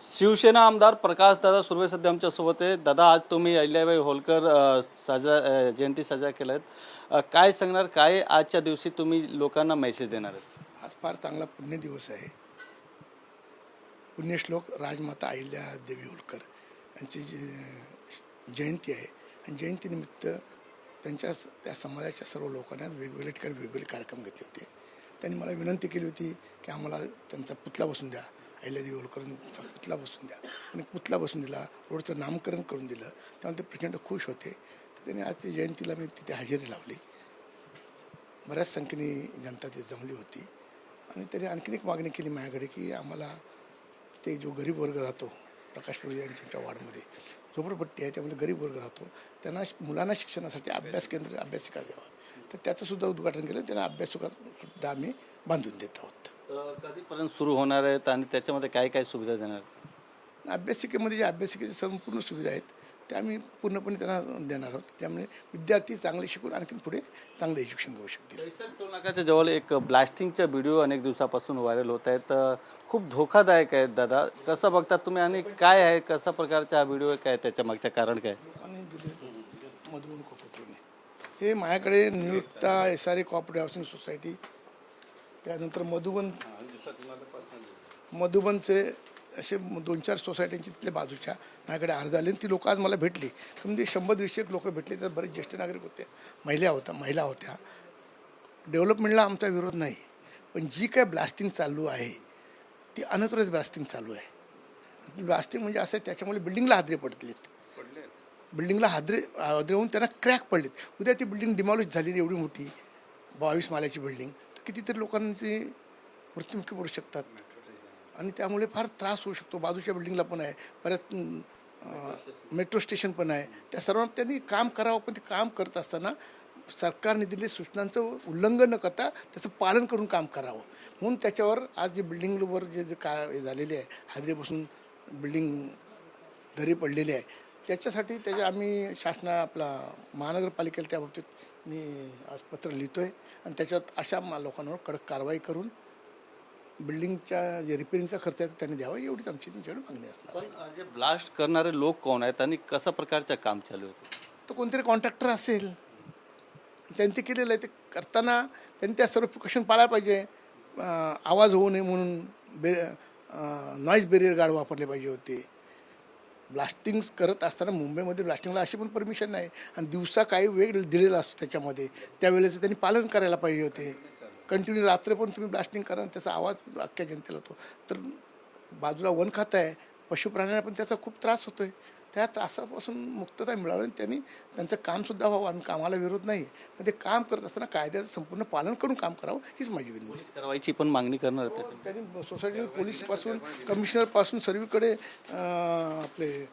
शिवसेना आमदार प्रकाशदादा सुर्वे सध्या आमच्यासोबत आहे. दादा, आज तुम्ही अहिल्याबाई होलकर जयंती साजरा केला आहेत. काय सांगणार, काय आजच्या दिवशी तुम्ही लोकांना मेसेज देणार आहेत? आज फार चांगला पुण्यदिवस आहे. पुण्यश्लोक राजमाता अहिल्या देवी होलकर यांची जयंती आहे आणि जयंतीनिमित्त त्या समाजाच्या सर्व लोकांना वेगवेगळ्या ठिकाणी वेगवेगळे कार्यक्रम घेतले होते. त्यांनी मला विनंती केली होती की आम्हाला त्यांचा पुतळा बसून द्या, अहिल्यादेवी होलकरांचा पुतळा बसून द्या. त्यांनी पुतळा बसून दिला, रोडचं नामकरण करून दिलं. त्यामुळे ते प्रचंड खुश होते. तर त्यांनी आज जयंतीला मी तिथे हजेरी लावली. बऱ्याच संख्येने जनता तिथे जमली होती आणि त्यांनी आणखीन एक मागणी केली माझ्याकडे की आम्हाला ते जो गरीब वर्ग राहतो, प्रकाश पुरोहित यांच्या वार्डमध्ये झोपडपट्टी आहे, त्यामुळे गरीब वर्ग राहतो, त्यांना मुलांना शिक्षणासाठी अभ्यास केंद्र, अभ्यासिका द्यावा. तर त्याचंसुद्धा उद्घाटन केलं. त्यांना अभ्यासिकासुद्धा आम्ही बांधून देत आहोत. कधीपर्यंत सुरू होणार आहेत आणि त्याच्यामध्ये काय काय सुविधा देणार? अभ्यासिकेमध्ये जे अभ्यासिकेच्या संपूर्ण सुविधा आहेत त्या आम्ही पूर्णपणे त्यांना देणार आहोत. त्यामुळे विद्यार्थी चांगले शिकून आणखी पुढे चांगलं एज्युकेशन घेऊ शकतील. टोल नाक्याच्या जवळ एक ब्लास्टिंगचा व्हिडिओ अनेक दिवसापासून व्हायरल होत आहेत. खूप धोकादायक आहेत. दादा, कसं बघतात तुम्ही आणि काय आहे, कशा प्रकारचा हा व्हिडिओ, काय त्याच्या मागचं कारण काय? आणि मधुबन कोऑपरेटिव्हने हे माझ्याकडे नियुक्ता SRA कोऑपरेटिव्ह हाऊसिंग सोसायटी, त्यानंतर मधुबनचे असे 2-4 सोसायट्यांची तिथल्या बाजूच्या माझ्याकडे अर्ज आले. ती लोक आज मला भेटली. म्हणजे 100-150 लोक भेटले. त्यात बरेच ज्येष्ठ नागरिक होते, महिला होत्या. डेव्हलपमेंटला आमचा विरोध नाही, पण जी काय ब्लास्टिंग चालू आहे ती अनधिकृत ब्लास्टिंग चालू आहे. ब्लास्टिंग म्हणजे असं आहे, त्याच्यामुळे बिल्डिंगला हादरे पडलेत. बिल्डिंगला हादरे होऊन त्यांना क्रॅक पडलेत. उद्या ती बिल्डिंग डिमॉलिश झालेली एवढी मोठी 22 माल्याची बिल्डिंग, तर कितीतरी लोकांचे मृत्युमुखी पडू शकतात आणि त्यामुळे फार त्रास होऊ शकतो. बाजूच्या बिल्डिंगला पण आहे, परत मेट्रो स्टेशन पण आहे. त्या सर्वांना त्यांनी काम करावं, पण ते काम करत असताना सरकारने दिलेल्या सूचनांचं उल्लंघन न करता त्याचं पालन करून काम करावं. म्हणून त्याच्यावर आज जे बिल्डिंगवर जे काय झालेले आहे, हादरे बसून बिल्डिंग धरी पडलेली आहे, त्याच्यासाठी आम्ही आपला महानगरपालिकेला त्याबाबतीत मी आज पत्र लिहितो आहे आणि त्याच्यात अशा लोकांवर कडक कारवाई करून बिल्डिंगच्या जे रिपेअरिंगचा खर्च आहे त्यांनी द्यावा, एवढीच आमची त्यांच्याकडे मागणी असणार. पण जे ब्लास्ट करणारे लोक कोण आहेत आणि कशा प्रकारचं काम चालू होतं? तो कोणतरी कॉन्ट्रॅक्टर असेल, त्यांनी ते केलेलं आहे. ते करताना त्यांनी त्या सर्व प्रिकॉशन पाळायला पाहिजे. आवाज होऊ नये म्हणून नॉईज बेरियर गार्ड वापरले पाहिजे होते. ब्लास्टिंग करत असताना मुंबईमध्ये ब्लास्टिंगला अशी पण परमिशन नाही आणि दिवसा काही वेळ दिलेला असतो त्याच्यामध्ये, त्यावेळेचं त्यांनी पालन करायला पाहिजे होते. कंटिन्यू रात्र पण तुम्ही ब्लास्टिंग करा, त्याचा आवाज अख्ख्या जनतेला होतो. तर बाजूला वन खातं आहे, पशुप्राण्यांना पण त्याचा खूप त्रास होतो आहे. त्या त्रासापासून मुक्तता मिळावी आणि त्यांनी त्यांचं कामसुद्धा व्हावं. आम्ही कामाला विरोध नाही, पण ते काम करत असताना कायद्याचं संपूर्ण पालन करून काम करावं, हीच माझी विनंती. कारवाईची पण मागणी करणार होते त्यांनी सोसायटी पोलीसपासून कमिशनरपासून सर्वीकडे आपले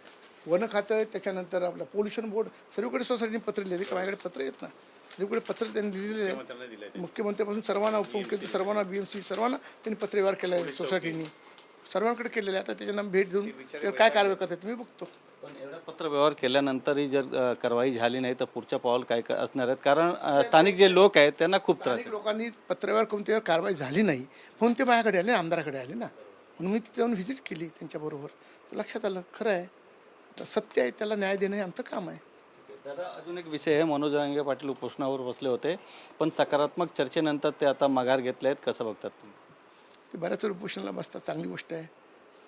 वन खातं, त्याच्यानंतर आपलं पोल्युशन बोर्ड, सर्वीकडे सोसायटीने पत्र लिहिले. माझ्याकडे पत्र येत ना, सर्वीकडे पत्र त्यांनी लिहिलेले आहे. मुख्यमंत्र्यापासून सर्वांना, उपमुख्यमंत्री सर्वांना, BMC सर्वांना त्यांनी पत्रव्यवहार केला आहे सोसायटीने, सर्वांकडे केलेले आहे. आता त्याच्या भेट देऊन त्यावर काय कारवाई करतात तुम्ही बघतो. पण एवढा पत्रव्यवहार केल्यानंतरही जर कारवाई झाली नाही तर पुढच्या पाऊल काय असणार आहेत? कारण स्थानिक जे लोक आहेत त्यांना खूप त्रास आहे. लोकांनी पत्रव्यवहार करून त्यावर कारवाई झाली नाही म्हणून ते माझ्याकडे आले, आमदाराकडे आले ना, म्हणून मी तिथे जाऊन व्हिजिट केली त्यांच्याबरोबर. तर लक्षात आलं खरं आहे, तर सत्य आहे, त्याला न्याय देणं हे आमचं काम आहे. दादा, अजून एक विषय आहे. मनोज जरांगे पाटील उपोषणावर बसले होते, पण सकारात्मक चर्चेनंतर ते आता माघार घेतले आहेत. कसं बघतात तुम्ही? ते बऱ्याच वेळ उपोषणाला बसतात, चांगली गोष्ट आहे.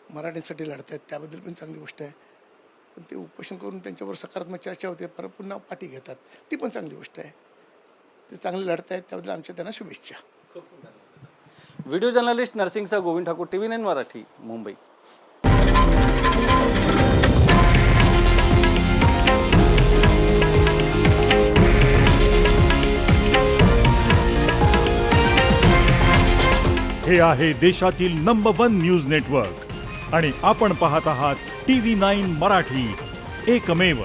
मराठीसाठी लढत आहेत, त्याबद्दल पण चांगली गोष्ट आहे. पण ते उपोषण करून त्यांच्यावर सकारात्मक चर्चा होते, परत पुन्हा पाठी घेतात, ती पण चांगली गोष्ट आहे. ते चांगले लढत आहेत, त्याबद्दल आमच्या त्यांना शुभेच्छा. व्हिडिओ जर्नलिस्ट नरसिंगचा गोविंद ठाकूर, TV9 मराठी, मुंबई. हे आहे देशातील नंबर 1 न्यूज नेटवर्क आणि आपण पाहत आहात TV9 मराठी, एकमेव.